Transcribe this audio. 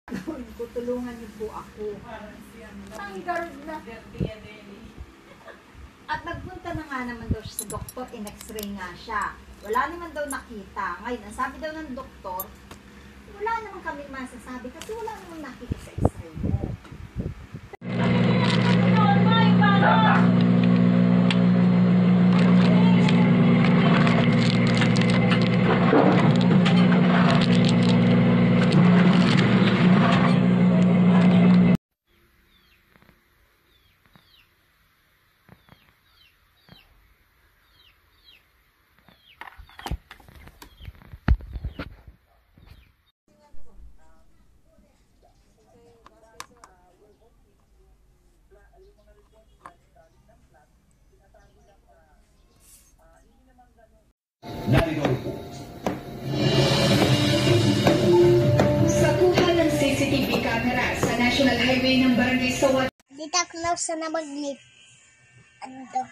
Tutulungan niyo po ako. Ang garod na. At nagpunta na nga naman daw siya sa doktor, in-x-ray nga siya. Wala naman daw nakita. Ngayon, ang sabi daw ng doktor, wala naman kami masasabi kasi wala naman nakita sa x-ray mo. Narito po. Sa kuha ng CCTV camera sa National Highway ng Barangay Sawat. Dito close sa namaglit. Ano to?